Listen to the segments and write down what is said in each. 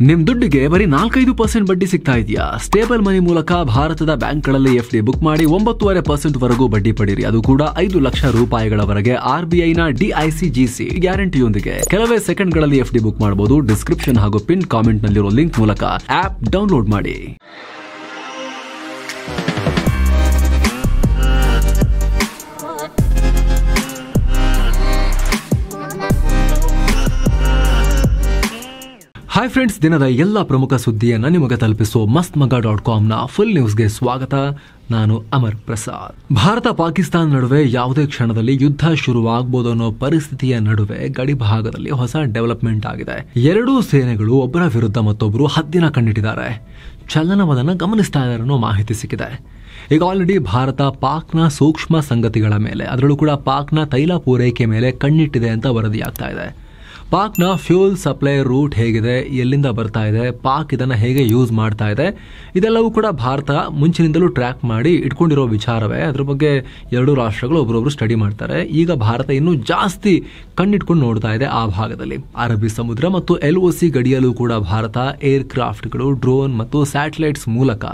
ನಿಮ್ ದುಡ್ಡಿಗೆ ಬರೀ 4-5% ಬಡ್ಡಿ ಸಿಗ್ತಾ ಇದೆಯಾ? ಸ್ಟೇಬಲ್ ಮನಿ ಮೂಲಕ ಭಾರತದ ಬ್ಯಾಂಕ್ಗಳಲ್ಲಿ ಎಫ್ಡಿ ಬುಕ್ ಮಾಡಿ 9.5% ವರೆಗೂ ಬಡ್ಡಿ ಪಡೀರಿ. ಅದು ಕೂಡ 5 ಲಕ್ಷ ರೂಪಾಯಿಗಳವರೆಗೆ RBI ನ DICGC ಗ್ಯಾರಂಟಿಯೊಂದಿಗೆ. ಕೆಲವೇ ಸೆಕೆಂಡ್ಗಳಲ್ಲಿ ಎಫ್ಡಿ ಬುಕ್ ಮಾಡಬಹುದು. ಡಿಸ್ಕ್ರಿಪ್ಷನ್ ಹಾಗೂ ಪಿನ್ ಕಾಮೆಂಟ್ ನಲ್ಲಿರೋ ಲಿಂಕ್ ಮೂಲಕ ಆಪ್ ಡೌನ್ಲೋಡ್ ಮಾಡಿ. ಹಾಯ್ ಫ್ರೆಂಡ್ಸ್, ದಿನದ ಎಲ್ಲ ಪ್ರಮುಖ ಸುದ್ದಿಯನ್ನು ನಿಮಗೆ ತಲುಪಿಸೋ mastmaga.com ನ ಫುಲ್ ನ್ಯೂಸ್ಗೆ ಸ್ವಾಗತ. ನಾನು ಅಮರ್ ಪ್ರಸಾದ್. ಭಾರತ ಪಾಕಿಸ್ತಾನ ನಡುವೆ ಯಾವುದೇ ಕ್ಷಣದಲ್ಲಿ ಯುದ್ಧ ಶುರುವಾಗಬಹುದು ಅನ್ನೋ ಪರಿಸ್ಥಿತಿಯ ನಡುವೆ ಗಡಿ ಭಾಗದಲ್ಲಿ ಹೊಸ ಡೆವಲಪ್ಮೆಂಟ್ ಆಗಿದೆ. ಎರಡೂ ಸೇನೆಗಳು ಒಬ್ಬರ ವಿರುದ್ಧ ಮತ್ತೊಬ್ಬರು ಹದ್ದಿನ ಕಣ್ಣಿಟ್ಟಿದ್ದಾರೆ. ಚಲನವಲನ ಗಮನಿಸ್ತಾ ಇದ್ದಾರೆ ಅನ್ನೋ ಮಾಹಿತಿ ಸಿಕ್ಕಿದೆ. ಈಗ ಆಲ್ರೆಡಿ ಭಾರತ ಪಾಕ್ನ ಸೂಕ್ಷ್ಮ ಸಂಗತಿಗಳ ಮೇಲೆ, ಅದರಲ್ಲೂ ಕೂಡ ಪಾಕ್ನ ತೈಲ ಪೂರೈಕೆ ಮೇಲೆ ಕಣ್ಣಿಟ್ಟಿದೆ ಅಂತ ವರದಿಯಾಗ್ತಾ ಇದೆ. ಪಾಕ್ನ ಫ್ಯೂಲ್ ಸಪ್ಲೈ ರೂಟ್ ಹೇಗಿದೆ, ಎಲ್ಲಿಂದ ಬರ್ತಾ ಇದೆ, ಪಾಕ್ ಇದನ್ನು ಹೇಗೆ ಯೂಸ್ ಮಾಡ್ತಾ ಇದೆ, ಇದೆಲ್ಲವೂ ಕೂಡ ಭಾರತ ಮುಂಚಿನಿಂದಲೂ ಟ್ರ್ಯಾಕ್ ಮಾಡಿ ಇಟ್ಕೊಂಡಿರೋ ವಿಚಾರವೇ. ಅದ್ರ ಬಗ್ಗೆ ಎರಡೂ ರಾಷ್ಟ್ರಗಳು ಒಬ್ಬರೊಬ್ರು ಸ್ಟಡಿ ಮಾಡ್ತಾರೆ. ಈಗ ಭಾರತ ಇನ್ನೂ ಜಾಸ್ತಿ ಕಣ್ಣಿಟ್ಕೊಂಡು ನೋಡ್ತಾ ಇದೆ ಆ ಭಾಗದಲ್ಲಿ. ಅರಬ್ಬಿ ಸಮುದ್ರ ಮತ್ತು LOC ಗಡಿಯಲ್ಲೂ ಕೂಡ ಭಾರತ ಏರ್ಕ್ರಾಫ್ಟ್ಗಳು, ಡ್ರೋನ್ ಮತ್ತು ಸ್ಯಾಟಲೈಟ್ಸ್ ಮೂಲಕ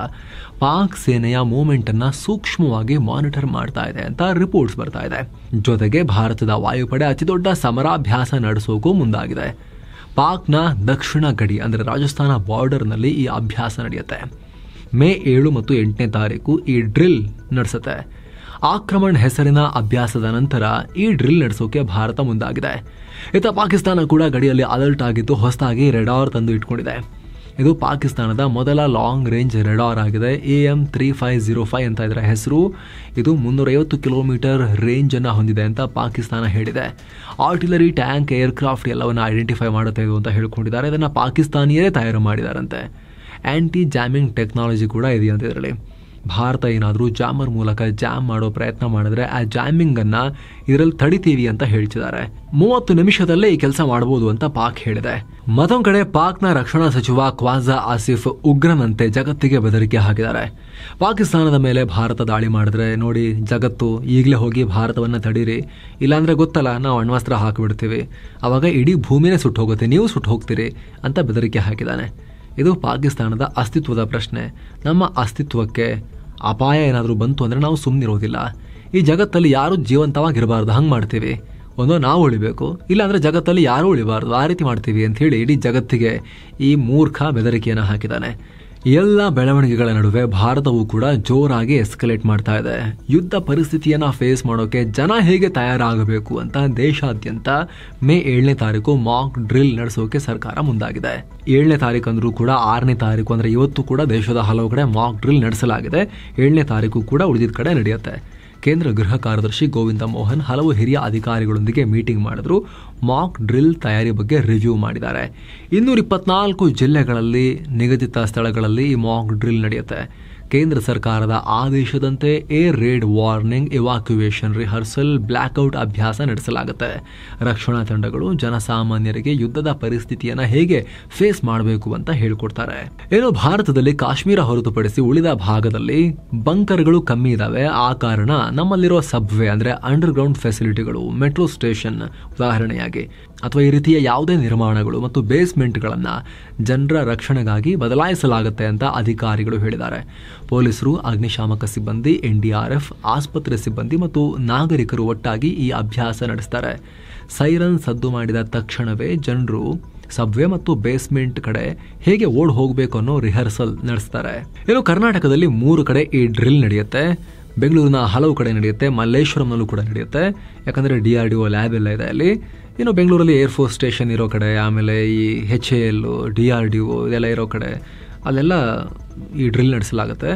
ಪಾಕ್ ಸೇನೆಯ ಮೂವ್ಮೆಂಟ್ ಅನ್ನ ಸೂಕ್ಷ್ಮವಾಗಿ ಮಾನಿಟರ್ ಮಾಡ್ತಾ ಇದೆ ಅಂತ ರಿಪೋರ್ಟ್ಸ್ ಬರ್ತಾ ಇದೆ. ಜೊತೆಗೆ ಭಾರತದ ವಾಯುಪಡೆ ಅತಿದೊಡ್ಡ ಸಮರಾಭ್ಯಾಸ ನಡೆಸೋಕು ಮುಂದಾಗಿದೆ. ಪಾಕ್ನ ದಕ್ಷಿಣ ಗಡಿ ಅಂದರೆ ರಾಜಸ್ಥಾನ ಬಾರ್ಡರ್ನಲ್ಲಿ ಈ ಅಭ್ಯಾಸ ನಡೆಯುತ್ತೆ. ಮೇ 7 ಮತ್ತು 8ನೇ ತಾರೀಕು ಈ ಡ್ರಿಲ್ ನಡೆಸುತ್ತೆ. ಆಕ್ರಮಣ್ ಹೆಸರಿನ ಅಭ್ಯಾಸದ ನಂತರ ಈ ಡ್ರಿಲ್ ನಡೆಸೋಕೆ ಭಾರತ ಮುಂದಾಗಿದೆ. ಇತ್ತ ಪಾಕಿಸ್ತಾನ ಕೂಡ ಗಡಿಯಲ್ಲಿ ಅಲರ್ಟ್ ಆಗಿದ್ದು ಹೊಸದಾಗಿ ರೆಡಾರ್ ತಂದು ಇಟ್ಕೊಂಡಿದೆ. ಇದು ಪಾಕಿಸ್ತಾನದ ಮೊದಲ ಲಾಂಗ್ ರೇಂಜ್ ರೆಡಾರ್ ಆಗಿದೆ. AM3505 ಅಂತ ಇದರ ಹೆಸರು. ಇದು 350 ಕಿಲೋಮೀಟರ್ ರೇಂಜ್ ಅನ್ನು ಹೊಂದಿದೆ ಅಂತ ಪಾಕಿಸ್ತಾನ ಹೇಳಿದೆ. ಆರ್ಟಿಲರಿ, ಟ್ಯಾಂಕ್, ಏರ್ಕ್ರಾಫ್ಟ್ ಎಲ್ಲವನ್ನ ಐಡೆಂಟಿಫೈ ಮಾಡುತ್ತೆ ಇದು ಅಂತ ಹೇಳ್ಕೊಂಡಿದ್ದಾರೆ. ಇದನ್ನು ಪಾಕಿಸ್ತಾನಿಯರೇ ತಯಾರು ಮಾಡಿದಾರಂತೆ. ಆಂಟಿ ಜಾಮಿಂಗ್ ಟೆಕ್ನಾಲಜಿ ಕೂಡ ಇದೆಯಂತೆ ಇದರಲ್ಲಿ. ಭಾರತ ಏನಾದರೂ ಜಾಮರ್ ಮೂಲಕ ಜಾಮ್ ಮಾಡೋ ಪ್ರಯತ್ನ ಮಾಡಿದ್ರೆ ಆ ಜಾಮಿಂಗ್ ಅನ್ನ ಇದರಲ್ಲಿ ತಡಿತೀವಿ ಅಂತ ಹೇಳ್ತಿದ್ದಾರೆ. 30 ನಿಮಿಷದಲ್ಲೇ ಈ ಕೆಲಸ ಮಾಡಬಹುದು ಅಂತ ಪಾಕ್ ಹೇಳಿದೆ. ಮತ್ತೊಂದು ಕಡೆ ಪಾಕ್ನ ರಕ್ಷಣಾ ಸಚಿವ ಖ್ವಾಜಾ ಆಸಿಫ್ ಉಗ್ರನಂತೆ ಜಗತ್ತಿಗೆ ಬೆದರಿಕೆ ಹಾಕಿದ್ದಾರೆ. ಪಾಕಿಸ್ತಾನದ ಮೇಲೆ ಭಾರತ ದಾಳಿ ಮಾಡಿದ್ರೆ ನೋಡಿ ಜಗತ್ತು ಈಗಲೇ ಹೋಗಿ ಭಾರತವನ್ನ ತಡೀರಿ, ಇಲ್ಲಾಂದ್ರೆ ಗೊತ್ತಲ್ಲ ನಾವು ಅಣ್ವಸ್ತ್ರ ಹಾಕಿಬಿಡ್ತೀವಿ, ಅವಾಗ ಇಡೀ ಭೂಮಿನೇ ಸುಟ್ಟು ಹೋಗುತ್ತೆ, ನೀವು ಸುಟ್ಟು ಹೋಗ್ತೀರಿ ಅಂತ ಬೆದರಿಕೆ ಹಾಕಿದ್ದಾನೆ. ಇದು ಪಾಕಿಸ್ತಾನದ ಅಸ್ತಿತ್ವದ ಪ್ರಶ್ನೆ. ನಮ್ಮ ಅಸ್ತಿತ್ವಕ್ಕೆ ಅಪಾಯ ಏನಾದರೂ ಬಂತು ಅಂದರೆ ನಾವು ಸುಮ್ಮನಿರೋದಿಲ್ಲ. ಈ ಜಗತ್ತಲ್ಲಿ ಯಾರೂ ಜೀವಂತವಾಗಿರಬಾರ್ದು, ಹಂಗೆ ಮಾಡ್ತೀವಿ. ಒಂದೋ ನಾವು ಉಳಿಬೇಕು, ಇಲ್ಲಾಂದರೆ ಜಗತ್ತಲ್ಲಿ ಯಾರೂ ಉಳಿಬಾರ್ದು, ಆ ರೀತಿ ಮಾಡ್ತೀವಿ ಅಂತ ಹೇಳಿ ಇಡೀ ಜಗತ್ತಿಗೆ ಈ ಮೂರ್ಖ ಬೆದರಿಕೆಯನ್ನು ಹಾಕಿದ್ದಾನೆ. ಎಲ್ಲ ಬೆಳವಣಿಗೆಗಳ ನಡುವೆ ಭಾರತವು ಕೂಡ ಜೋರಾಗಿ ಎಸ್ಕಲೇಟ್ ಮಾಡ್ತಾ ಇದೆ. ಯುದ್ಧ ಪರಿಸ್ಥಿತಿಯನ್ನ ಫೇಸ್ ಮಾಡೋಕೆ ಜನ ಹೇಗೆ ತಯಾರಾಗಬೇಕು ಅಂತ ದೇಶಾದ್ಯಂತ ಮೇ 7ನೇ ತಾರೀಕು ಮಾಕ್ ಡ್ರಿಲ್ ನಡೆಸೋಕೆ ಸರ್ಕಾರ ಮುಂದಾಗಿದೆ. 7ನೇ ತಾರೀಕು ಅಂದ್ರೂ ಕೂಡ 6ನೇ ತಾರೀಕು ಅಂದ್ರೆ ಇವತ್ತು ಕೂಡ ದೇಶದ ಹಲವು ಕಡೆ ಮಾಕ್ ಡ್ರಿಲ್ ನಡೆಸಲಾಗಿದೆ. 7ನೇ ತಾರೀಕು ಕೂಡ ಉಳಿದಿದ್ದ ಕಡೆ ನಡೆಯುತ್ತೆ. ಕೇಂದ್ರ ಗೃಹ ಕಾರ್ಯದರ್ಶಿ ಗೋವಿಂದ ಮೋಹನ್ ಹಲವು ಹಿರಿಯ ಅಧಿಕಾರಿಗಳೊಂದಿಗೆ ಮೀಟಿಂಗ್ ಮಾಡಿದ್ರು. ಮಾಕ್ ಡ್ರಿಲ್ ತಯಾರಿ ಬಗ್ಗೆ ರಿವ್ಯೂ ಮಾಡಿದ್ದಾರೆ. 224 ಜಿಲ್ಲೆಗಳಲ್ಲಿ ನಿಗದಿತ ಸ್ಥಳಗಳಲ್ಲಿ ಈ ಮಾಕ್ ಡ್ರಿಲ್ ನಡೆಯುತ್ತೆ. ಕೇಂದ್ರ ಸರ್ಕಾರದ ಆದೇಶದಂತೆ air raid, warning, evacuation, rehearsal, blackout ಅಭ್ಯಾಸ ನಡೆಸಲಾಗುತ್ತೆ. ರಕ್ಷಣಾ ತಂಡಗಳು ಜನಸಾಮಾನ್ಯರಿಗೆ ಯುದ್ಧದ ಪರಿಸ್ಥಿತಿಯನ್ನ ಹೇಗೆ ಫೇಸ್ ಮಾಡಬೇಕು ಅಂತ ಹೇಳ್ಕೊಡ್ತಾರೆ. ಏನು ಭಾರತದಲ್ಲಿ ಕಾಶ್ಮೀರ ಹೊರತುಪಡಿಸಿ ಉಳಿದ ಭಾಗದಲ್ಲಿ ಬಂಕರ್ಗಳು ಕಮ್ಮಿ ಇದಾವೆ. ಆ ಕಾರಣ ನಮ್ಮಲ್ಲಿರೋ ಸಬ್ವೇ ಅಂದ್ರೆ ಅಂಡರ್ ಗ್ರೌಂಡ್ ಫೆಸಿಲಿಟಿಗಳು, ಮೆಟ್ರೋ ಸ್ಟೇಷನ್ ಉದಾಹರಣೆಯಾಗಿ, ಅಥವಾ ಈ ರೀತಿಯ ಯಾವುದೇ ನಿರ್ಮಾಣಗಳು ಮತ್ತು ಬೇಸ್ಮೆಂಟ್ಗಳನ್ನ ಜನರ ರಕ್ಷಣೆಗಾಗಿ ಬದಲಾಯಿಸಲಾಗುತ್ತೆ ಅಂತ ಅಧಿಕಾರಿಗಳು ಹೇಳಿದ್ದಾರೆ. ಪೊಲೀಸರು, ಅಗ್ನಿಶಾಮಕ ಸಿಬ್ಬಂದಿ, NDRF, ಆಸ್ಪತ್ರೆ ಸಿಬ್ಬಂದಿ ಮತ್ತು ನಾಗರಿಕರು ಒಟ್ಟಾಗಿ ಈ ಅಭ್ಯಾಸ ನಡೆಸ್ತಾರೆ. ಸೈರನ್ ಸದ್ದು ಮಾಡಿದ ತಕ್ಷಣವೇ ಜನರು ಸಬ್ವೇ ಮತ್ತು ಬೇಸ್ಮೆಂಟ್ ಕಡೆ ಹೇಗೆ ಓಡ್ ಹೋಗಬೇಕು ಅನ್ನೋ ರಿಹರ್ಸಲ್ ನಡೆಸ್ತಾರೆ. ಇನ್ನು ಕರ್ನಾಟಕದಲ್ಲಿ 3 ಕಡೆ ಈ ಡ್ರಿಲ್ ನಡೆಯುತ್ತೆ. ಬೆಂಗಳೂರಿನ ಹಲವು ಕಡೆ ನಡೆಯುತ್ತೆ, ಮಲ್ಲೇಶ್ವರಂನಲ್ಲೂ ಕೂಡ ನಡೆಯುತ್ತೆ. ಯಾಕಂದ್ರೆ DRDO ಲ್ಯಾಬ್ ಎಲ್ಲ ಇದೆ ಅಲ್ಲಿ. ಇನ್ನು ಬೆಂಗಳೂರಲ್ಲಿ ಏರ್ಫೋರ್ಸ್ ಸ್ಟೇಷನ್ ಇರೋ ಕಡೆ, ಆಮೇಲೆ ಈ HAL, DRDO ಇದೆಲ್ಲ ಇರೋ ಕಡೆ ಅಲ್ಲೆಲ್ಲ ಈ ಡ್ರಿಲ್ ನಡೆಸಲಾಗುತ್ತೆ.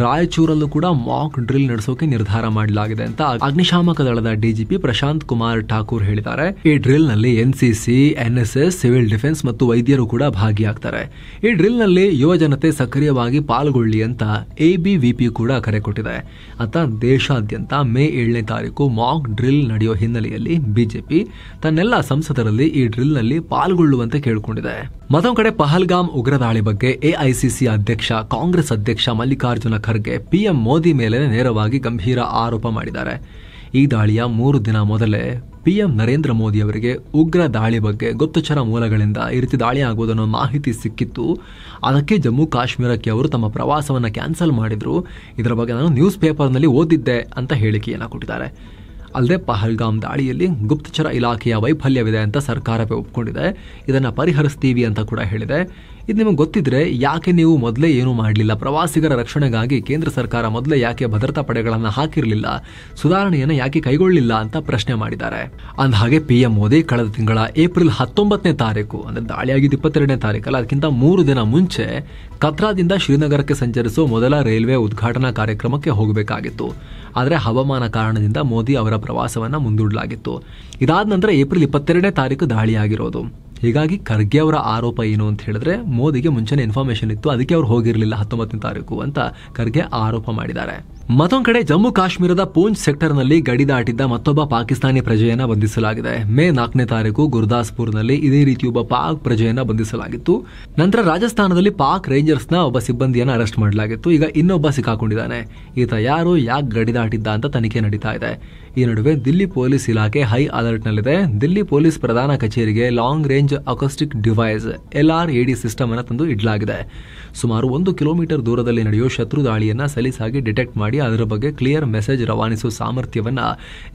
ರಾಯಚೂರಲ್ಲೂ ಕೂಡ ಮಾಕ್ ಡ್ರಿಲ್ ನಡೆಸೋಕೆ ನಿರ್ಧಾರ ಮಾಡಲಾಗಿದೆ ಅಂತ ಅಗ್ನಿಶಾಮಕ ದಳದ DGP ಪ್ರಶಾಂತ್ ಕುಮಾರ್ ಠಾಕೂರ್ ಹೇಳಿದ್ದಾರೆ. ಈ ಡ್ರಿಲ್ ನಲ್ಲಿ NCC, NSS, ಸಿವಿಲ್ ಡಿಫೆನ್ಸ್ ಮತ್ತು ವೈದ್ಯರು ಕೂಡ ಭಾಗಿಯಾಗ್ತಾರೆ. ಈ ಡ್ರಿಲ್ ನಲ್ಲಿ ಯುವ ಜನತೆ ಸಕ್ರಿಯವಾಗಿ ಪಾಲ್ಗೊಳ್ಳಿ ಅಂತ ABVP ಕೂಡ ಕರೆ ಕೊಟ್ಟಿದೆ ಅಂತ ದೇಶಾದ್ಯಂತ ಮೇ 7ನೇ ತಾರೀಕು ಮಾಕ್ ಡ್ರಿಲ್ ನಡೆಯೋ ಹಿನ್ನೆಲೆಯಲ್ಲಿ ಬಿಜೆಪಿ ತನ್ನೆಲ್ಲ ಸಂಸದರಲ್ಲಿ ಈ ಡ್ರಿಲ್ ನಲ್ಲಿ ಪಾಲ್ಗೊಳ್ಳುವಂತೆ ಕೇಳಿಕೊಂಡಿದೆ. ಮತ್ತೊಂದು ಕಡೆ ಪಹಲ್ಗಾಮ್ ಉಗ್ರ ದಾಳಿ ಬಗ್ಗೆ AICC ಅಧ್ಯಕ್ಷ, ಕಾಂಗ್ರೆಸ್ ಅಧ್ಯಕ್ಷ ಮಲ್ಲಿಕಾರ್ಜುನ ಖರ್ಗೆ PM ಮೋದಿ ಮೇಲೆ ನೇರವಾಗಿ ಗಂಭೀರ ಆರೋಪ ಮಾಡಿದ್ದಾರೆ. ಈ ದಾಳಿಯ 3 ದಿನ ಮೊದಲೇ PM ನರೇಂದ್ರ ಮೋದಿ ಅವರಿಗೆ ಉಗ್ರ ದಾಳಿ ಬಗ್ಗೆ ಗುಪ್ತಚರ ಮೂಲಗಳಿಂದ ಈ ರೀತಿ ದಾಳಿ ಆಗುವುದನ್ನು ಮಾಹಿತಿ ಸಿಕ್ಕಿತ್ತು. ಅದಕ್ಕೆ ಜಮ್ಮು ಕಾಶ್ಮೀರಕ್ಕೆ ಅವರು ತಮ್ಮ ಪ್ರವಾಸವನ್ನು ಕ್ಯಾನ್ಸಲ್ ಮಾಡಿದ್ರು. ಇದರ ಬಗ್ಗೆ ನಾನು ನ್ಯೂಸ್ ಪೇಪರ್ನಲ್ಲಿ ಓದಿದ್ದೆ ಅಂತ ಹೇಳಿಕೆಯನ್ನು ಕೊಟ್ಟಿದ್ದಾರೆ. ಅಲ್ಲದೆ ಪಹಲ್ಗಾಮ್ ದಾಳಿಯಲ್ಲಿ ಗುಪ್ತಚರ ಇಲಾಖೆಯ ವೈಫಲ್ಯವಿದೆ ಅಂತ ಸರ್ಕಾರವೇ ಒಪ್ಕೊಂಡಿದೆ. ಇದನ್ನು ಪರಿಹರಿಸ್ತೀವಿ ಅಂತ ಕೂಡ ಹೇಳಿದೆ. ಇದು ನಿಮಗೆ ಗೊತ್ತಿದ್ರೆ ಯಾಕೆ ನೀವು ಮೊದಲೇ ಏನೂ ಮಾಡಲಿಲ್ಲ? ಪ್ರವಾಸಿಗರ ರಕ್ಷಣೆಗಾಗಿ ಕೇಂದ್ರ ಸರ್ಕಾರ ಮೊದಲೇ ಯಾಕೆ ಭದ್ರತಾ ಪಡೆಗಳನ್ನು ಹಾಕಿರಲಿಲ್ಲ? ಸುಧಾರಣೆಯನ್ನು ಯಾಕೆ ಕೈಗೊಳ್ಳಲಿಲ್ಲ ಅಂತ ಪ್ರಶ್ನೆ ಮಾಡಿದ್ದಾರೆ. ಅಂದಹಾಗೆ PM ಮೋದಿ ಕಳೆದ ತಿಂಗಳ ಏಪ್ರಿಲ್ 19ನೇ ತಾರೀಕು, ಅಂದರೆ ದಾಳಿಯಾಗಿದ್ದು 22ನೇ ತಾರೀಕಲ್ಲ, ಅದಕ್ಕಿಂತ 3 ದಿನ ಮುಂಚೆ ಕತ್ರಾದಿಂದ ಶ್ರೀನಗರಕ್ಕೆ ಸಂಚರಿಸುವ ಮೊದಲ ರೈಲ್ವೆ ಉದ್ಘಾಟನಾ ಕಾರ್ಯಕ್ರಮಕ್ಕೆ ಹೋಗಬೇಕಾಗಿತ್ತು. ಆದರೆ ಹವಾಮಾನ ಕಾರಣದಿಂದ ಮೋದಿ ಅವರ ಪ್ರವಾಸವನ್ನು ಮುಂದೂಡಲಾಗಿತ್ತು. ಇದಾದ ನಂತರ ಏಪ್ರಿಲ್ 22ನೇ ತಾರೀಕು ದಾಳಿಯಾಗಿರೋದು. ಹೀಗಾಗಿ ಖರ್ಗೆ ಅವರ ಆರೋಪ ಏನು ಅಂತ ಹೇಳಿದ್ರೆ, ಮೋದಿಗೆ ಮುಂಚೆನೇ ಇನ್ಫಾರ್ಮೇಶನ್ ಇತ್ತು, ಅದಕ್ಕೆ ಅವ್ರು ಹೋಗಿರಲಿಲ್ಲ 19ನೇ ತಾರೀಕು ಅಂತ ಖರ್ಗೆ ಆರೋಪ ಮಾಡಿದ್ದಾರೆ. ಮತ್ತೊಂದು ಕಡೆ ಜಮ್ಮು ಕಾಶ್ಮೀರದ ಪೂಂಚ್ ಸೆಕ್ಟರ್ನಲ್ಲಿ ಗಡಿ ದಾಟಿದ್ದ ಮತ್ತೊಬ್ಬ ಪಾಕಿಸ್ತಾನಿ ಪ್ರಜೆಯನ್ನ ಬಂಧಿಸಲಾಗಿದೆ. ಮೇ 4ನೇ ತಾರೀಕು ಗುರ್ದಾಸ್ಪುರ್ನಲ್ಲಿ ಇದೇ ರೀತಿ ಒಬ್ಬ ಪಾಕ್ ಪ್ರಜೆಯನ್ನ ಬಂಧಿಸಲಾಗಿತ್ತು. ನಂತರ ರಾಜಸ್ಥಾನದಲ್ಲಿ ಪಾಕ್ ರೇಂಜರ್ಸ್ನ ಒಬ್ಬ ಸಿಬ್ಬಂದಿಯನ್ನು ಅರೆಸ್ಟ್ ಮಾಡಲಾಗಿತ್ತು. ಈಗ ಇನ್ನೊಬ್ಬ ಸಿಕ್ಕಾಕೊಂಡಿದ್ದಾನೆ. ಈತ ಯಾರು, ಯಾಕೆ ಗಡಿ ದಾಟಿದ್ದ ಅಂತ ತನಿಖೆ ನಡೀತಾ ಇದೆ. ಈ ನಡುವೆ ದಿಲ್ಲಿ ಪೊಲೀಸ್ ಇಲಾಖೆ ಹೈ ಅಲರ್ಟ್ನಲ್ಲಿದೆ. ದಿಲ್ಲಿ ಪೊಲೀಸ್ ಪ್ರಧಾನ ಕಚೇರಿಗೆ long range acoustic device LRAD system ಅನ್ನು ತಂದು ಇಡಲಾಗಿದೆ. ಸುಮಾರು 1 ಕಿಲೋಮೀಟರ್ ದೂರದಲ್ಲಿ ನಡೆಯುವ ಶತ್ರು ದಾಳಿಯನ್ನ ಸಲೀಸಾಗಿ ಡಿಟೆಕ್ಟ್ ಮಾಡಿ ಅದರ ಬಗ್ಗೆ ಕ್ಲಿಯರ್ ಮೆಸೇಜ್ ರವಾನಿಸುವ ಸಾಮರ್ಥ್ಯವನ್ನ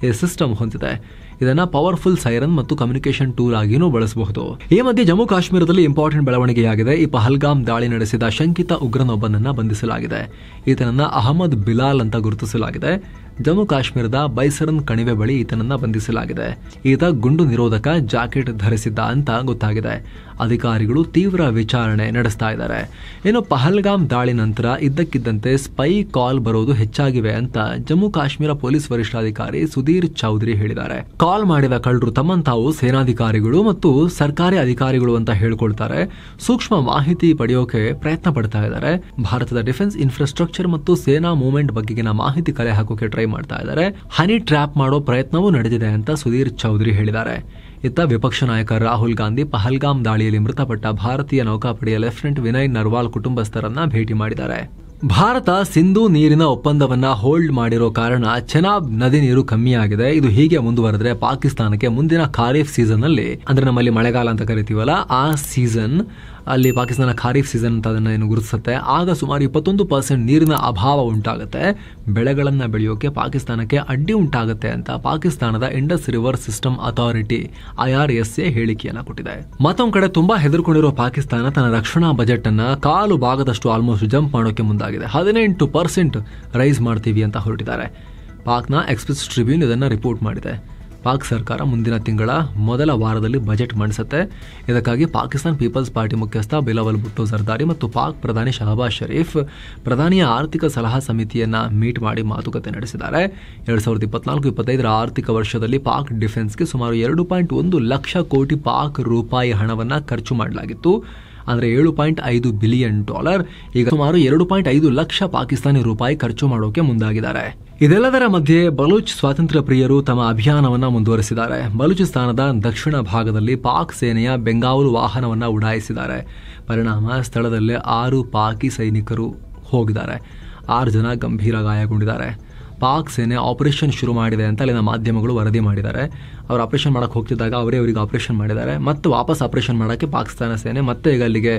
ಈ ಸಿಸ್ಟಮ್ ಹೊಂದಿದೆ. ಇದನ್ನ ಪವರ್ಫುಲ್ ಸೈರನ್ ಮತ್ತು ಕಮ್ಯುನಿಕೇಶನ್ ಟೂಲ್ ಆಗಿಯೂ ಬಳಸಬಹುದು. ಈ ಮಧ್ಯೆ ಜಮ್ಮು ಕಾಶ್ಮೀರದಲ್ಲಿ ಇಂಪಾರ್ಟೆಂಟ್ ಬೆಳವಣಿಗೆಯಾಗಿದೆ. ಈ ಪಹಲ್ಗಾಮ್ ದಾಳಿ ನಡೆಸಿದ ಶಂಕಿತ ಉಗ್ರನೊಬ್ಬನನ್ನ ಬಂಧಿಸಲಾಗಿದೆ. ಈತನನ್ನ ಅಹಮದ್ ಬಿಲಾಲ್ ಅಂತ ಗುರುತಿಸಲಾಗಿದೆ. ಜಮ್ಮು ಕಾಶ್ಮೀರದ ಬೈಸರನ್ ಕಣಿವೆ ಬಳಿ ಈತನನ್ನ ಬಂಧಿಸಲಾಗಿದೆ. ಈತ ಗುಂಡು ನಿರೋಧಕ ಜಾಕೆಟ್ ಧರಿಸಿದ್ದ ಅಂತ ಗೊತ್ತಾಗಿದೆ. ಅಧಿಕಾರಿಗಳು ತೀವ್ರ ವಿಚಾರಣೆ ನಡೆಸ್ತಾ ಇದ್ದಾರೆ. ಇನ್ನು ಪಹಲ್ಗಾಮ್ ದಾಳಿ ನಂತರ ಇದ್ದಕ್ಕಿದ್ದಂತೆ ಸ್ಪೈ ಕಾಲ್ ಬರೋದು ಹೆಚ್ಚಾಗಿವೆ ಅಂತ ಜಮ್ಮು ಕಾಶ್ಮೀರ ಪೊಲೀಸ್ ವರಿಷ್ಠಾಧಿಕಾರಿ ಸುಧೀರ್ ಚೌಧರಿ ಹೇಳಿದ್ದಾರೆ. ಕಾಲ್ ಮಾಡಿದ ಕಳ್ಳರು ತಮ್ಮನ್ನು ತಾವು ಸೇನಾಧಿಕಾರಿಗಳು ಮತ್ತು ಸರ್ಕಾರಿ ಅಧಿಕಾರಿಗಳು ಅಂತ ಹೇಳ್ಕೊಳ್ತಾರೆ. ಸೂಕ್ಷ್ಮ ಮಾಹಿತಿ ಪಡೆಯೋಕೆ ಪ್ರಯತ್ನ ಪಡ್ತಾ ಇದ್ದಾರೆ. ಭಾರತದ ಡಿಫೆನ್ಸ್ ಇನ್ಫ್ರಾಸ್ಟ್ರಕ್ಚರ್ ಮತ್ತು ಸೇನಾ ಮೂವ್ಮೆಂಟ್ ಬಗೆಗಿನ ಮಾಹಿತಿ ಕಲೆ ಹಾಕೋಕೆ ಟ್ರೈ ಮಾಡ್ತಾ ಇದ್ದಾರೆ. ಹನಿ ಟ್ರ್ಯಾಪ್ ಮಾಡೋ ಪ್ರಯತ್ನವೂ ನಡೆದಿದೆ ಅಂತ ಸುಧೀರ್ ಚೌಧರಿ ಹೇಳಿದ್ದಾರೆ. ಇತ್ತ ವಿಪಕ್ಷ ನಾಯಕ ರಾಹುಲ್ ಗಾಂಧಿ ಪಹಲ್ಗಾಮ್ ದಾಳಿಯಲ್ಲಿ ಮೃತಪಟ್ಟ ಭಾರತೀಯ ನೌಕಾಪಡೆಯ ಲೆಫ್ಟಿನೆಂಟ್ ವಿನಯ್ ನರ್ವಾಲ್ ಕುಟುಂಬಸ್ಥರನ್ನ ಭೇಟಿ ಮಾಡಿದ್ದಾರೆ. ಭಾರತ ಸಿಂಧೂ ನೀರಿನ ಒಪ್ಪಂದವನ್ನ ಹೋಲ್ಡ್ ಮಾಡಿರೋ ಕಾರಣ ಚೆನಾಬ್ ನದಿ ನೀರು ಕಮ್ಮಿಯಾಗಿದೆ. ಇದು ಹೀಗೆ ಮುಂದುವರೆದ್ರೆ ಪಾಕಿಸ್ತಾನಕ್ಕೆ ಮುಂದಿನ ಖಾರೀಫ್ ಸೀಸನ್ ಅಲ್ಲಿ, ಅಂದ್ರೆ ನಮ್ಮಲ್ಲಿ ಮಳೆಗಾಲ ಅಂತ ಕರಿತೀವಲ್ಲ, ಆ ಸೀಸನ್ ಅಲ್ಲಿ ಪಾಕಿಸ್ತಾನ ಖಾರೀಫ್ ಸೀಸನ್ ಅಂತ ಅದನ್ನ ಏನು ಗುರುತಿಸುತ್ತೆ. ಆಗ ಸುಮಾರು 21% ನೀರಿನ ಅಭಾವ ಉಂಟಾಗುತ್ತೆ. ಬೆಳೆಗಳನ್ನ ಬೆಳೆಯೋಕೆ ಪಾಕಿಸ್ತಾನಕ್ಕೆ ಅಡ್ಡಿ ಉಂಟಾಗುತ್ತೆ ಅಂತ ಪಾಕಿಸ್ತಾನದ Indus river system authority IRSA ಹೇಳಿಕೆಯನ್ನ ಕೊಟ್ಟಿದೆ. ಮತ್ತೊಂದು ಕಡೆ ತುಂಬಾ ಹೆದರ್ಕೊಂಡಿರೋ ಪಾಕಿಸ್ತಾನ ತನ್ನ ರಕ್ಷಣಾ ಬಜೆಟ್ ಅನ್ನ ಕಾಲು ಭಾಗದಷ್ಟು ಆಲ್ಮೋಸ್ಟ್ ಜಂಪ್ ಮಾಡೋಕೆ ಮುಂದಾಗಿದೆ. 18% ರೈಸ್ ಮಾಡ್ತೀವಿ ಅಂತ ಹೊರಟಿದ್ದಾರೆ. ಪಾಕ್ನ ಎಕ್ಸ್‌ಪ್ರೆಸ್ ಟ್ರಿಬ್ಯೂನ್ ಇದನ್ನ ರಿಪೋರ್ಟ್ ಮಾಡಿದೆ. ಪಾಕ್ ಸರ್ಕಾರ ಮುಂದಿನ ತಿಂಗಳ ಮೊದಲ ವಾರದಲ್ಲಿ ಬಜೆಟ್ ಮಂಡಿಸುತ್ತೆ. ಇದಕ್ಕಾಗಿ ಪಾಕಿಸ್ತಾನ್ ಪೀಪಲ್ಸ್ ಪಾರ್ಟಿ ಮುಖ್ಯಸ್ಥ ಬಿಲಾವಲ್ ಭುಟ್ಟೋ ಜರ್ದಾರಿ ಮತ್ತು ಪಾಕ್ ಪ್ರಧಾನಿ ಶಹಬಾಜ್ ಶರೀಫ್ ಪ್ರಧಾನಿಯ ಆರ್ಥಿಕ ಸಲಹಾ ಸಮಿತಿಯನ್ನ ಮೀಟ್ ಮಾಡಿ ಮಾತುಕತೆ ನಡೆಸಿದ್ದಾರೆ. 2024-25 ಆರ್ಥಿಕ ವರ್ಷದಲ್ಲಿ ಪಾಕ್ ಡಿಫೆನ್ಸ್ಗೆ ಸುಮಾರು 2.1 ಲಕ್ಷ ಕೋಟಿ ಪಾಕ್ ರೂಪಾಯಿ ಹಣವನ್ನ ಖರ್ಚು ಮಾಡಲಾಗಿತ್ತು. ಅಂದ್ರೆ $7.5 ಬಿಲಿಯನ್. ಈಗ ಸುಮಾರು 2.5 ಲಕ್ಷ ಪಾಕಿಸ್ತಾನಿ ರೂಪಾಯಿ ಖರ್ಚು ಮಾಡೋಕೆ ಮುಂದಾಗಿದ್ದಾರೆ. ಇದೆಲ್ಲದರ ಮಧ್ಯೆ ಬಲೂಚ್ ಸ್ವಾತಂತ್ರ್ಯ ಪ್ರಿಯರು ತಮ್ಮ ಅಭಿಯಾನವನ್ನ ಮುಂದುವರೆಸಿದ್ದಾರೆ. ಬಲೂಚಿಸ್ತಾನದ ದಕ್ಷಿಣ ಭಾಗದಲ್ಲಿ ಪಾಕ್ ಸೇನೆಯ ಬೆಂಗಾವಲು ವಾಹನವನ್ನ ಉಡಾಯಿಸಿದ್ದಾರೆ. ಪರಿಣಾಮ ಸ್ಥಳದಲ್ಲೇ 6 ಪಾಕಿ ಸೈನಿಕರು ಹೋಗಿದ್ದಾರೆ. 6 ಜನ ಗಂಭೀರ ಗಾಯಗೊಂಡಿದ್ದಾರೆ. ಪಾಕ್ ಸೇನೆ ಆಪರೇಷನ್ ಶುರು ಮಾಡಿದೆ ಅಂತ ಅಲ್ಲಿನ ಮಾಧ್ಯಮಗಳು ವರದಿ ಮಾಡಿದ್ದಾರೆ. ಅವರು ಆಪರೇಷನ್ ಮಾಡಕ್ಕೆ ಹೋಗ್ತಿದ್ದಾಗ ಅವರಿಗೆ ಆಪರೇಷನ್ ಮಾಡಿದ್ದಾರೆ. ಮತ್ತೆ ವಾಪಸ್ ಆಪರೇಷನ್ ಮಾಡೋಕ್ಕೆ ಪಾಕಿಸ್ತಾನ ಸೇನೆ ಮತ್ತೆ ಈಗ ಅಲ್ಲಿಗೆ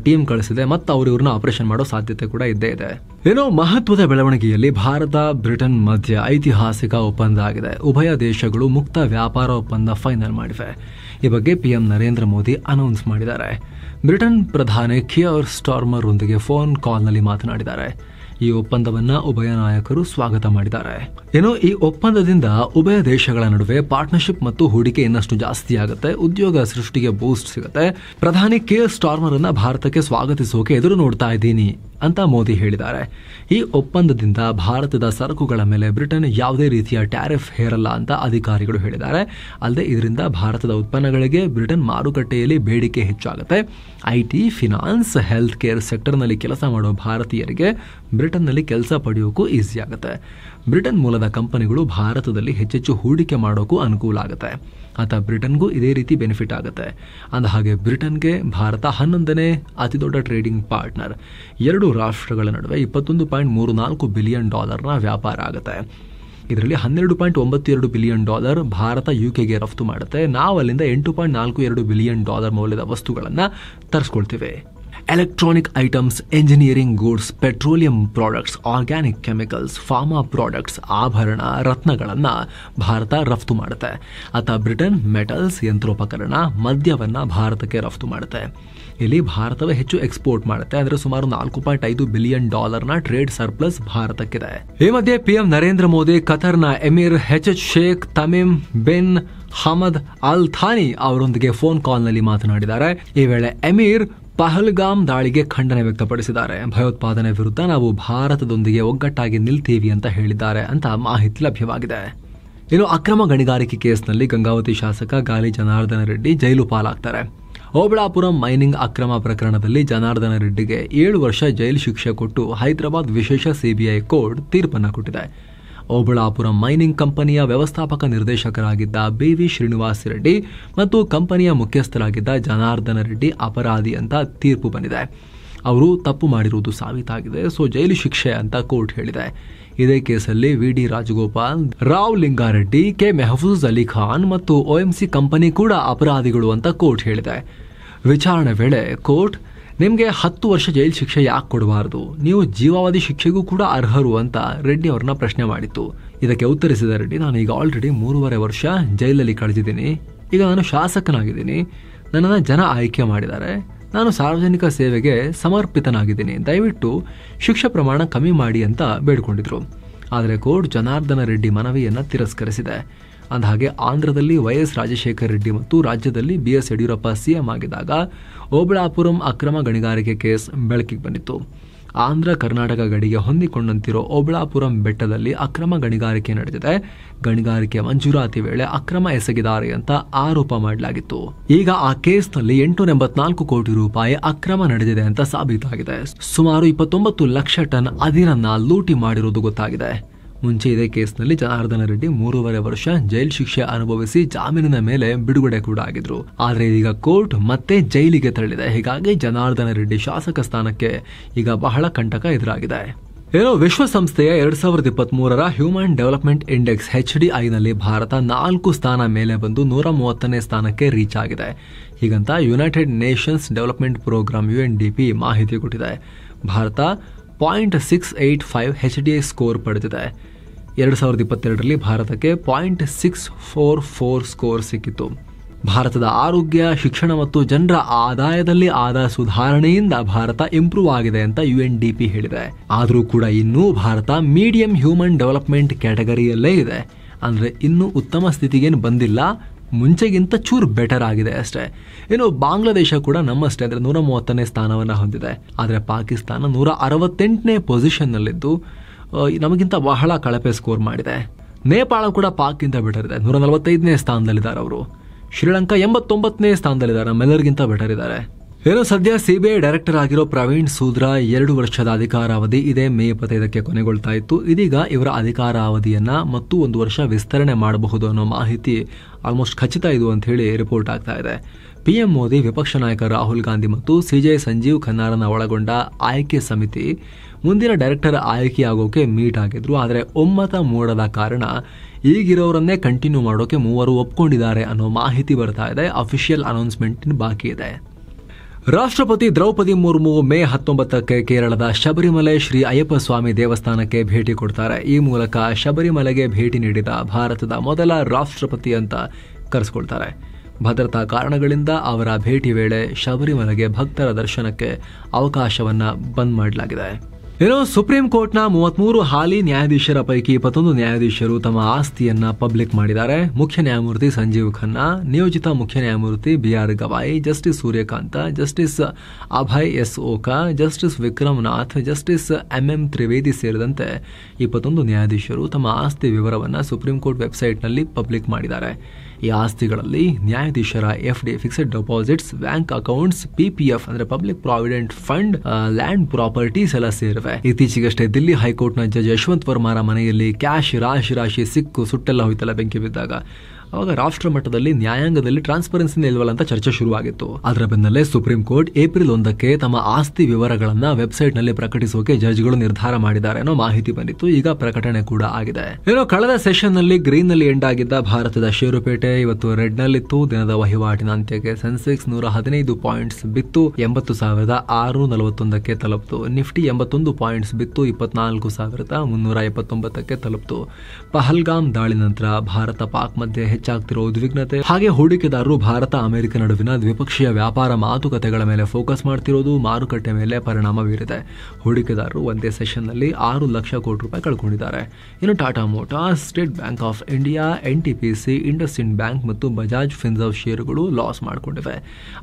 ಟೀಮ್ ಕಳಿಸಿದೆ. ಮತ್ತೆ ಇವ್ರನ್ನ ಆಪರೇಷನ್ ಮಾಡೋ ಸಾಧ್ಯತೆ ಕೂಡ ಇದ್ದೇ ಇದೆ. ಏನೋ ಮಹತ್ವದ ಬೆಳವಣಿಗೆಯಲ್ಲಿ ಭಾರತ ಬ್ರಿಟನ್ ಮಧ್ಯೆ ಐತಿಹಾಸಿಕ ಒಪ್ಪಂದ ಆಗಿದೆ. ಉಭಯ ದೇಶಗಳು ಮುಕ್ತ ವ್ಯಾಪಾರ ಒಪ್ಪಂದ ಫೈನಲ್ ಮಾಡಿವೆ. ಈ ಬಗ್ಗೆ PM ನರೇಂದ್ರ ಮೋದಿ ಅನೌನ್ಸ್ ಮಾಡಿದ್ದಾರೆ. ಬ್ರಿಟನ್ ಪ್ರಧಾನಿ ಕಿಯರ್ ಸ್ಟಾರ್ಮರ್ ಒಂದಿಗೆ ಫೋನ್ ಕಾಲ್ನಲ್ಲಿ ಮಾತನಾಡಿದ್ದಾರೆ. ಈ ಒಪ್ಪಂದವನ್ನ ಉಭಯ ನಾಯಕರು ಸ್ವಾಗತ ಮಾಡಿದ್ದಾರೆ. ಏನೋ ಈ ಒಪ್ಪಂದದಿಂದ ಉಭಯ ದೇಶಗಳ ನಡುವೆ ಪಾರ್ಟ್ನರ್ಶಿಪ್ ಮತ್ತು ಹೂಡಿಕೆ ಇನ್ನಷ್ಟು ಜಾಸ್ತಿ ಆಗುತ್ತೆ. ಉದ್ಯೋಗ ಸೃಷ್ಟಿಗೆ ಬೂಸ್ಟ್ ಸಿಗುತ್ತೆ. ಪ್ರಧಾನಿ ಕಿಯರ್ ಸ್ಟಾರ್ಮರ್ ಅನ್ನ ಭಾರತಕ್ಕೆ ಸ್ವಾಗತಿಸೋಕೆ ಎದುರು ನೋಡ್ತಾ ಇದ್ದೀನಿ ಅಂತ ಮೋದಿ ಹೇಳಿದ್ದಾರೆ. ಈ ಒಪ್ಪಂದದಿಂದ ಭಾರತದ ಸರಕುಗಳ ಮೇಲೆ ಬ್ರಿಟನ್ ಯಾವುದೇ ರೀತಿಯ ಟ್ಯಾರಿಫ್ ಹೇರಲ್ಲ ಅಂತ ಅಧಿಕಾರಿಗಳು ಹೇಳಿದ್ದಾರೆ. ಅಲ್ಲದೆ ಇದರಿಂದ ಭಾರತದ ಉತ್ಪನ್ನಗಳಿಗೆ ಬ್ರಿಟನ್ ಮಾರುಕಟ್ಟೆಯಲ್ಲಿ ಬೇಡಿಕೆ ಹೆಚ್ಚಾಗುತ್ತೆ. IT, ಫಿನಾನ್ಸ್, ಹೆಲ್ತ್ ಕೇರ್ ಸೆಕ್ಟರ್ನಲ್ಲಿ ಕೆಲಸ ಮಾಡೋ ಭಾರತೀಯರಿಗೆ ಬ್ರಿಟನ್ನಲ್ಲಿ ಕೆಲಸ ಪಡೆಯೋಕ್ಕೂ ಈಸಿ ಆಗುತ್ತೆ. ಬ್ರಿಟನ್ ಮೂಲದ ಕಂಪನಿಗಳು ಭಾರತದಲ್ಲಿ ಹೆಚ್ಚೆಚ್ಚು ಹೂಡಿಕೆ ಮಾಡೋಕ್ಕೂ ಅನುಕೂಲ ಆಗುತ್ತೆ. ಅಥವಾ ಬ್ರಿಟನ್ಗೂ ಇದೇ ರೀತಿ ಬೆನಿಫಿಟ್ ಆಗುತ್ತೆ. ಅಂದಹಾಗೆ ಬ್ರಿಟನ್ಗೆ ಭಾರತ 11ನೇ ಅತಿ ದೊಡ್ಡ ಟ್ರೇಡಿಂಗ್ ಪಾರ್ಟ್ನರ್. 2 ರಾಷ್ಟ್ರಗಳ ನಡುವೆ $21.34 ಬಿಲಿಯನ್ ವ್ಯಾಪಾರ ಆಗುತ್ತೆ. ಇದರಲ್ಲಿ $12.92 ಬಿಲಿಯನ್ ಭಾರತ ಯುಕೆಗೆ ರಫ್ತು ಮಾಡುತ್ತೆ. ನಾವು ಅಲ್ಲಿಂದ $8.42 ಬಿಲಿಯನ್ ಮೌಲ್ಯದ ವಸ್ತುಗಳನ್ನು ತರಿಸ್ಕೊಳ್ತೀವಿ. Electronic items, engineering goods, petroleum products, organic chemicals, pharma products, ಆಭರಣ, ರತ್ನಗಳನ್ನು ಭಾರತ ರಫ್ತು ಮಾಡುತ್ತೆ. ಬ್ರಿಟನ್ ಮೆಟಲ್ಸ್, ಯಂತ್ರೋಪಕರಣ, ಮದ್ಯವನ್ನು ಭಾರತಕ್ಕೆ ರಫ್ತು ಮಾಡುತ್ತೆ. ಇಲ್ಲಿ ಭಾರತವೇ ಹೆಚ್ಚು ಎಕ್ಸ್ಪೋರ್ಟ್ ಮಾಡುತ್ತೆ. ಅಂದರೆ ಸುಮಾರು $4.5 ಬಿಲಿಯನ್ ಟ್ರೇಡ್ ಸರ್ಪ್ಲಸ್ ಭಾರತಕ್ಕಿದೆ. ಈ ಮಧ್ಯೆ PM ನರೇಂದ್ರ ಮೋದಿ ಕತರ್ನ emir Sheikh Tamim bin Hamad Al Thani ಅವರೊಂದಿಗೆ ಫೋನ್ ಕಾಲ್ನಲ್ಲಿ ಮಾತನಾಡಿದ್ದಾರೆ. ಈ ವೇಳೆ ಎಮಿರ್ ಪಹಲ್ಗಾಮ್ ದಾಳಿಗೆ ಖಂಡನೆ ವ್ಯಕ್ತಪಡಿಸಿದ್ದಾರೆ. ಭಯೋತ್ಪಾದನೆ ವಿರುದ್ಧ ನಾವು ಭಾರತದೊಂದಿಗೆ ಒಗ್ಗಟ್ಟಾಗಿ ನಿಲ್ತೀವಿ ಅಂತ ಹೇಳಿದ್ದಾರೆ ಅಂತ ಮಾಹಿತಿ ಲಭ್ಯವಾಗಿದೆ. ಇನ್ನು ಅಕ್ರಮ ಗಣಿಗಾರಿಕೆ ಕೇಸ್ನಲ್ಲಿ ಗಂಗಾವತಿ ಶಾಸಕ ಗಾಲಿ ಜನಾರ್ದನ ರೆಡ್ಡಿ ಜೈಲು ಪಾಲಾಗ್ತಾರೆ. ಓಬಳಾಪುರಂ ಮೈನಿಂಗ್ ಅಕ್ರಮ ಪ್ರಕರಣದಲ್ಲಿ ಜನಾರ್ದನ ರೆಡ್ಡಿಗೆ 7 ವರ್ಷ ಜೈಲು ಶಿಕ್ಷೆ ಕೊಟ್ಟು ಹೈದರಾಬಾದ್ ವಿಶೇಷ ಸಿಬಿಐ ಕೋರ್ಟ್ ತೀರ್ಪನ್ನು ಕೊಟ್ಟಿದೆ. ಓಬಳಾಪುರಂ ಮೈನಿಂಗ್ ಕಂಪನಿಯ ವ್ಯವಸ್ಥಾಪಕ ನಿರ್ದೇಶಕರಾಗಿದ್ದ BV ಶ್ರೀನಿವಾಸ್ ರೆಡ್ಡಿ ಮತ್ತು ಕಂಪನಿಯ ಮುಖ್ಯಸ್ಥರಾಗಿದ್ದ ಜನಾರ್ದನ ರೆಡ್ಡಿ ಅಪರಾಧಿ ಅಂತ ತೀರ್ಪು ಬಂದಿದೆ. ಅವರು ತಪ್ಪು ಮಾಡಿರುವುದು ಸಾಬೀತಾಗಿದೆ, ಸೊ ಜೈಲು ಶಿಕ್ಷೆ ಅಂತ ಕೋರ್ಟ್ ಹೇಳಿದೆ. ಇದೇ ಕೇಸಲ್ಲಿ VD ರಾಜಗೋಪಾಲ್, ರಾವ್ ಲಿಂಗಾರೆಡ್ಡಿ, ಕೆ ಮೆಹಫೂಜ್ ಅಲಿ ಖಾನ್ ಮತ್ತು OMC ಕಂಪನಿ ಕೂಡ ಅಪರಾಧಿಗಳು ಅಂತ ಕೋರ್ಟ್ ಹೇಳಿದೆ. ವಿಚಾರಣೆ ವೇಳೆ ಕೋರ್ಟ್ ನಿಮಗೆ 10 ವರ್ಷ ಜೈಲು ಶಿಕ್ಷೆ ಯಾಕೆ ಕೊಡಬಾರದು, ನೀವು ಜೀವಾವಧಿ ಶಿಕ್ಷೆಗೂ ಕೂಡ ಅರ್ಹರು ಅಂತ ರೆಡ್ಡಿ ಅವ್ರನ್ನ ಪ್ರಶ್ನೆ ಮಾಡಿತ್ತು. ಇದಕ್ಕೆ ಉತ್ತರಿಸಿದ ರೆಡ್ಡಿ, ನಾನು ಈಗ ಆಲ್ರೆಡಿ 3.5 ವರ್ಷ ಜೈಲಲ್ಲಿ ಕಳೆದಿದ್ದೀನಿ. ಈಗ ನಾನು ಶಾಸಕನಾಗಿದ್ದೀನಿ, ನನ್ನನ್ನು ಜನ ಆಯ್ಕೆ ಮಾಡಿದ್ದಾರೆ, ನಾನು ಸಾರ್ವಜನಿಕ ಸೇವೆಗೆ ಸಮರ್ಪಿತನಾಗಿದ್ದೀನಿ, ದಯವಿಟ್ಟು ಶಿಕ್ಷೆ ಪ್ರಮಾಣ ಕಮ್ಮಿ ಮಾಡಿ ಅಂತ ಬೇಡಿಕೊಂಡಿದ್ರು. ಆದರೆ ಕೋರ್ಟ್ ಜನಾರ್ದನ ರೆಡ್ಡಿ ಮನವಿಯನ್ನು ತಿರಸ್ಕರಿಸಿದೆ. ಅಂದಹಾಗೆ ಆಂಧ್ರದಲ್ಲಿ YS ರಾಜಶೇಖರ್ ರೆಡ್ಡಿ ಮತ್ತು ರಾಜ್ಯದಲ್ಲಿ BS ಯಡಿಯೂರಪ್ಪ CM ಆಗಿದ್ದಾಗ ಓಬಳಾಪುರಂ ಅಕ್ರಮ ಗಣಿಗಾರಿಕೆ ಕೇಸ್ ಬೆಳಕಿಗೆ ಬಂದಿತ್ತು. ಆಂಧ್ರ ಕರ್ನಾಟಕ ಗಡಿಗೆ ಹೊಂದಿಕೊಂಡಂತಿರೋ ಓಬಳಾಪುರಂ ಬೆಟ್ಟದಲ್ಲಿ ಅಕ್ರಮ ಗಣಿಗಾರಿಕೆ ನಡೆದಿದೆ. ಗಣಿಗಾರಿಕೆ ಮಂಜೂರಾತಿ ವೇಳೆ ಅಕ್ರಮ ಎಸಗಿದ್ದಾರೆ ಅಂತ ಆರೋಪ ಮಾಡಲಾಗಿತ್ತು. ಈಗ ಆ ಕೇಸ್ನಲ್ಲಿ 884 ಕೋಟಿ ರೂಪಾಯಿ ಅಕ್ರಮ ನಡೆದಿದೆ ಅಂತ ಸಾಬೀತಾಗಿದೆ. ಸುಮಾರು 29 ಲಕ್ಷ ಟನ್ ಅದಿರನ್ನ ಲೂಟಿ ಮಾಡಿರುವುದು ಗೊತ್ತಾಗಿದೆ. ಮುಂಚೆ ಇದೇ ಕೇಸ್ನಲ್ಲಿ ಜನಾರ್ದನ ರೆಡ್ಡಿ 3.5 ವರ್ಷ ಜೈಲು ಶಿಕ್ಷೆ ಅನುಭವಿಸಿ ಜಾಮೀನಿನ ಮೇಲೆ ಬಿಡುಗಡೆ ಕೂಡ ಆಗಿದ್ರು. ಆದ್ರೆ ಈಗ ಕೋರ್ಟ್ ಮತ್ತೆ ಜೈಲಿಗೆ ತಳ್ಳಿದೆ. ಹೀಗಾಗಿ ಜನಾರ್ದನ ರೆಡ್ಡಿ ಶಾಸಕ ಸ್ಥಾನಕ್ಕೆ ಈಗ ಬಹಳ ಕಂಟಕ ಎದುರಾಗಿದೆ. ವಿಶ್ವಸಂಸ್ಥೆಯ 2023 ಹ್ಯೂಮನ್ ಡೆವಲಪ್ಮೆಂಟ್ ಇಂಡೆಕ್ಸ್ HDI-ನಲ್ಲಿ ಭಾರತ 4 ಸ್ಥಾನ ಮೇಲೆ ಬಂದು 130ನೇ ಸ್ಥಾನಕ್ಕೆ ರೀಚ್ ಆಗಿದೆ. ಹೀಗಂತ United Nations development programme UNDP ಮಾಹಿತಿ ಕೊಟ್ಟಿದೆ. ಭಾರತ 0.685 HDI ಸ್ಕೋರ್ ಪಡೆದಿದೆ. 2022ರಲ್ಲಿ ಭಾರತಕ್ಕೆ 0.644 ಸ್ಕೋರ್ ಸಿಕ್ಕಿತ್ತು. ಭಾರತದ ಆರೋಗ್ಯ, ಶಿಕ್ಷಣ ಮತ್ತು ಜನರ ಆದಾಯದಲ್ಲಿ ಆದ ಸುಧಾರಣೆಯಿಂದ ಭಾರತ ಇಂಪ್ರೂವ್ ಆಗಿದೆ ಅಂತ UNDP ಹೇಳಿದೆ. ಆದರೂ ಕೂಡ ಇನ್ನೂ ಭಾರತ ಮೀಡಿಯಂ ಹ್ಯೂಮನ್ ಡೆವಲಪ್ಮೆಂಟ್ ಕ್ಯಾಟಗರಿಯಲ್ಲೇ ಇದೆ. ಅಂದ್ರೆ ಇನ್ನೂ ಉತ್ತಮ ಸ್ಥಿತಿಗೇನು ಬಂದಿಲ್ಲ, ಮುಂಚೆಗಿಂತ ಚೂರು ಬೆಟರ್ ಆಗಿದೆ ಅಷ್ಟೇ. ಇನ್ನು ಬಾಂಗ್ಲಾದೇಶ ಕೂಡ ನಮ್ಮಷ್ಟೇ, ಅಂದ್ರೆ 130ನೇ ಸ್ಥಾನವನ್ನು ಹೊಂದಿದೆ. ಆದರೆ ಪಾಕಿಸ್ತಾನ 168ನೇ ಪೊಸಿಷನ್ನಲ್ಲಿದ್ದು ನಮಗಿಂತ ಬಹಳ ಕಳಪೆ ಸ್ಕೋರ್ ಮಾಡಿದೆ. ನೇಪಾಳ ಕೂಡ ಪಾಕ್ಗಿಂತ ಬೆಟರ್ ಇದೆ, 145ನೇ ಸ್ಥಾನದಲ್ಲಿದ್ದಾರೆ ಅವರು. ಶ್ರೀಲಂಕಾ 89ನೇ ಸ್ಥಾನದಲ್ಲಿದ್ದಾರೆ, ನಮ್ಮೆಲ್ಲರಿಗಿಂತ ಬೆಟರ್ ಇದ್ದಾರೆ. ಸದ್ಯ CBI ಡೈರೆಕ್ಟರ್ ಆಗಿರೋ ಪ್ರವೀಣ್ ಸೂದ್ರಾ 2 ವರ್ಷದ ಅಧಿಕಾರಾವಧಿ ಇದೇ ಮೇ 25ಕ್ಕೆ ಕೊನೆಗೊಳ್ತಾ ಇತ್ತು. ಇದೀಗ ಇವರ ಅಧಿಕಾರಾವಧಿಯನ್ನ ಮತ್ತು 1 ವರ್ಷ ವಿಸ್ತರಣೆ ಮಾಡಬಹುದು ಅನ್ನೋ ಮಾಹಿತಿ ಆಲ್ಮೋಸ್ಟ್ ಖಚಿತ ಇದು ಅಂತ ಹೇಳಿ ರಿಪೋರ್ಟ್ ಆಗ್ತಾ ಇದೆ. PM ಮೋದಿ, ವಿಪಕ್ಷ ನಾಯಕ ರಾಹುಲ್ ಗಾಂಧಿ ಮತ್ತು CJ ಸಂಜೀವ್ ಖನ್ನಾರನ್ನ ಒಳಗೊಂಡ ಆಯ್ಕೆ ಸಮಿತಿ ಮುಂದಿನ ಡೈರೆಕ್ಟರ್ ಆಯ್ಕೆಯಾಗೋಕೆ ಮೀಟ್ ಆಗಿದ್ರು. ಆದರೆ ಒಮ್ಮತ ಮೂಡದ ಕಾರಣ ಈಗಿರೋರನ್ನೇ ಕಂಟಿನ್ಯೂ ಮಾಡೋಕೆ 3 ಒಪ್ಕೊಂಡಿದ್ದಾರೆ ಅನ್ನೋ ಮಾಹಿತಿ ಬರ್ತಾ ಇದೆ. ಅಫಿಷಿಯಲ್ ಅನೌನ್ಸ್ಮೆಂಟ್ ಬಾಕಿ ಇದೆ. ರಾಷ್ಟ್ರಪತಿ ದ್ರೌಪದಿ ಮುರ್ಮು ಮೇ 19ಕ್ಕೆ ಕೇರಳದ ಶಬರಿಮಲೆ ಶ್ರೀ ಅಯ್ಯಪ್ಪ ಸ್ವಾಮಿ ದೇವಸ್ಥಾನಕ್ಕೆ ಭೇಟಿ ಕೊಡ್ತಾರೆ. ಈ ಮೂಲಕ ಶಬರಿಮಲೆಗೆ ಭೇಟಿ ನೀಡಿದ ಭಾರತದ ಮೊದಲ ರಾಷ್ಟ್ರಪತಿ ಅಂತ ಕರೆಸಿಕೊಳ್ತಾರೆ. ಭದ್ರತಾ ಕಾರಣಗಳಿಂದ ಅವರ ಭೇಟಿ ವೇಳೆ ಶಬರಿಮಲೆಗೆ ಭಕ್ತರ ದರ್ಶನಕ್ಕೆ ಅವಕಾಶವನ್ನ ಬಂದ್ ಮಾಡಲಾಗಿದೆ. ಸುಪ್ರೀಂ ಕೋರ್ಟ್ನ 33 ಹಾಲಿ ನ್ಯಾಯಾಧೀಶರ ಪೈಕಿ 21 ನ್ಯಾಯಾಧೀಶರು ತಮ್ಮ ಆಸ್ತಿಯನ್ನ ಪಬ್ಲಿಕ್ ಮಾಡಿದ್ದಾರೆ. ಮುಖ್ಯ ನ್ಯಾಯಮೂರ್ತಿ ಸಂಜೀವ್ ಖನ್ನಾ, ನಿಯೋಜಿತ ಮುಖ್ಯ ನ್ಯಾಯಮೂರ್ತಿ BR Gavai, justice Suryakanta, justice Abhay S Oka, justice Vikram Nath, justice MM Trivedi ಸೇರಿದಂತೆ 21 ನ್ಯಾಯಾಧೀಶರು ತಮ್ಮ ಆಸ್ತಿ ವಿವರವನ್ನ ಸುಪ್ರೀಂ ಕೋರ್ಟ್ ವೆಬ್ಸೈಟ್ನಲ್ಲಿ ಪಬ್ಲಿಕ್ ಮಾಡಿದ್ದಾರೆ. ಈ ಆಸ್ತಿಗಳಲ್ಲಿ ನ್ಯಾಯಾಧೀಶರ FD, fixed deposits, bank accounts, PPF ಅಂದ್ರೆ public provident fund, land properties ಎಲ್ಲ ಸೇರಿವೆ. ಇತ್ತೀಚೆಗಷ್ಟೇ ದಿಲ್ಲಿ ಹೈಕೋರ್ಟ್ನ ಜಡ್ಜ್ ಯಶವಂತ್ ವರ್ಮಾರ ಮನೆಯಲ್ಲಿ ಕ್ಯಾಶ್ ರಾಶಿ ಸಿಕ್ಕು ಸುಟ್ಟೆಲ್ಲ ಹೋಯ್ತಲ್ಲ ಬೆಂಕಿ ಬಿದ್ದಾಗ. ಅವಾಗ ರಾಷ್ಟ್ರ ಮಟ್ಟದಲ್ಲಿ ನ್ಯಾಯಾಂಗದಲ್ಲಿ ಟ್ರಾನ್ಸ್ಪರೆನ್ಸಿ ನಿಲ್ವಲ್ಲ ಅಂತ ಚರ್ಚೆ ಶುರುವಾಗಿತ್ತು. ಅದರ ಬೆನ್ನಲ್ಲೇ ಸುಪ್ರೀಂ ಕೋರ್ಟ್ ಏಪ್ರಿಲ್ 1ಕ್ಕೆ ತಮ್ಮ ಆಸ್ತಿ ವಿವರಗಳನ್ನ ವೆಬ್ಸೈಟ್ ನಲ್ಲಿ ಪ್ರಕಟಿಸೋಕೆ ಜಡ್ಜ್ಗಳು ನಿರ್ಧಾರ ಮಾಡಿದ್ದಾರೆ ಅನ್ನೋ ಮಾಹಿತಿ ಬಂದಿತ್ತು. ಈಗ ಪ್ರಕಟಣೆ ಕೂಡ ಆಗಿದೆ. ಕಳೆದ ಸೆಷನ್ ನಲ್ಲಿ ಗ್ರೀನ್ ನಲ್ಲಿ ಎಂಡ್ ಆಗಿದ್ದ ಭಾರತದ ಷೇರುಪೇಟೆ ಇವತ್ತು ರೆಡ್ ನಲ್ಲಿತ್ತು. ದಿನದ ವಹಿವಾಟಿನ ಅಂತ್ಯಕ್ಕೆ ಸೆನ್ಸೆಕ್ಸ್ 115 ಪಾಯಿಂಟ್ಸ್ ಬಿತ್ತು 80,641ಕ್ಕೆ ತಲುಪಿತು. ನಿಫ್ಟಿ 81 ಪಾಯಿಂಟ್ಸ್ ಬಿತ್ತು 24,379ಕ್ಕೆ ತಲುಪಿತು. ಪಹಲ್ಗಾಮ್ ದಾಳಿ ನಂತರ ಭಾರತ ಪಾಕ್ ಮಧ್ಯೆ ಹೆಚ್ಚಾಗ್ತಿರೋ ಉದ್ವಿಗ್ನತೆ ಹಾಗೆ ಹೂಡಿಕೆದಾರರು ಭಾರತ ಅಮೆರಿಕ ನಡುವಿನ ದ್ವಿಪಕ್ಷೀಯ ವ್ಯಾಪಾರ ಮಾತುಕತೆಗಳ ಮೇಲೆ ಫೋಕಸ್ ಮಾಡ್ತಿರೋದು ಮಾರುಕಟ್ಟೆ ಮೇಲೆ ಪರಿಣಾಮ ಬೀರಿದೆ. ಹೂಡಿಕೆದಾರರು ಒಂದೇ ಸೆಷನ್ ನಲ್ಲಿ 6 ಲಕ್ಷ ಕೋಟಿ ರೂಪಾಯಿ ಕಳ್ಕೊಂಡಿದ್ದಾರೆ. ಇನ್ನು Tata Motors, State Bank of India, NTPC, IndusInd bank ಮತ್ತು ಬಜಾಜ್ ಫಿನ್ಸರ್ವ್ ಷೇರುಗಳು ಲಾಸ್ ಮಾಡಿಕೊಂಡಿವೆ.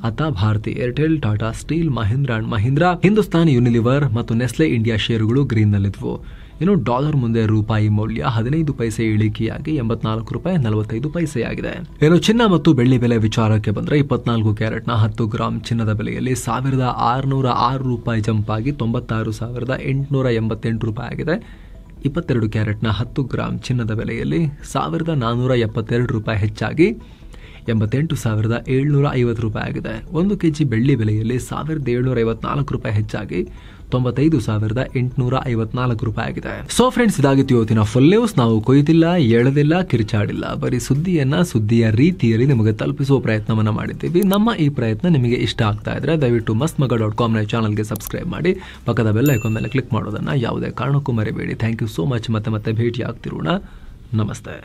ಅತ್ತ Bharti Airtel, Tata Steel, Mahindra and Mahindra, Hindustan Unilever ಮತ್ತು ನೆಸ್ಲೆ ಇಂಡಿಯಾ ಷೇರುಗಳು ಗ್ರೀನ್ ನಲ್ಲಿದ್ವು. ಇನ್ನು ಡಾಲರ್ ಮುಂದೆ ರೂಪಾಯಿ ಮೌಲ್ಯ 15 ಪೈಸೆ ಇಳಿಕೆಯಾಗಿ 84 ರೂಪಾಯಿ 45 ಪೈಸೆಯಾಗಿದೆ. ಇನ್ನು ಚಿನ್ನ ಮತ್ತು ಬೆಳ್ಳಿ ಬೆಲೆ ವಿಚಾರಕ್ಕೆ ಬಂದ್ರೆ 24 ಕ್ಯಾರೆಟ್ನ 10 ಗ್ರಾಂ ಚಿನ್ನದ ಬೆಲೆಯಲ್ಲಿ 1,606 ರೂಪಾಯಿ ಜಂಪ್ ಆಗಿ 96,888 ರೂಪಾಯಿ ಆಗಿದೆ. 22 ಕ್ಯಾರೆಟ್ನ 10 ಗ್ರಾಂ ಚಿನ್ನದ ಬೆಲೆಯಲ್ಲಿ 1,472 ರೂಪಾಯಿ ಹೆಚ್ಚಾಗಿ 88,750 ರೂಪಾಯಿ ಆಗಿದೆ. 1 ಕೆಜಿ ಬೆಳ್ಳಿ ಬೆಲೆಯಲ್ಲಿ 1,754 ರೂಪಾಯಿ ಹೆಚ್ಚಾಗಿ 95,854 ರೂಪಾಯಿ ಆಗಿದೆ. ಸೊ ಫ್ರೆಂಡ್ಸ್, ಇದಾಗಿತ್ತು ಇವತ್ತಿನ ಫುಲ್ ನ್ಯೂಸ್. ನಾವು ಕೊಯ್ದಿಲ್ಲ, ಎಳೆದಿಲ್ಲ, ಕಿರ್ಚಾಡಿಲ್ಲ, ಬರೀ ಸುದ್ದಿಯ ರೀತಿಯಲ್ಲಿ ನಿಮಗೆ ತಲುಪಿಸುವ ಪ್ರಯತ್ನವನ್ನ ಮಾಡಿದ್ದೀವಿ. ನಮ್ಮ ಈ ಪ್ರಯತ್ನ ನಿಮಗೆ ಇಷ್ಟ ಆಗ್ತಾ ಇದ್ರೆ ದಯವಿಟ್ಟು mastmagga.com ನ ಚಾನಲ್ಗೆ ಸಬ್ಸ್ಕ್ರೈಬ್ ಮಾಡಿ, ಪಕ್ಕದ ಬೆಲ್ ಐಕಾನ್ ಮೇಲೆ ಕ್ಲಿಕ್ ಮಾಡೋದನ್ನ ಯಾವುದೇ ಕಾರಣಕ್ಕೂ ಮರಿಬೇಡಿ. Thank you so much. ಮತ್ತೆ ಭೇಟಿ ಆಗ್ತಿರೋಣ. ನಮಸ್ತೆ.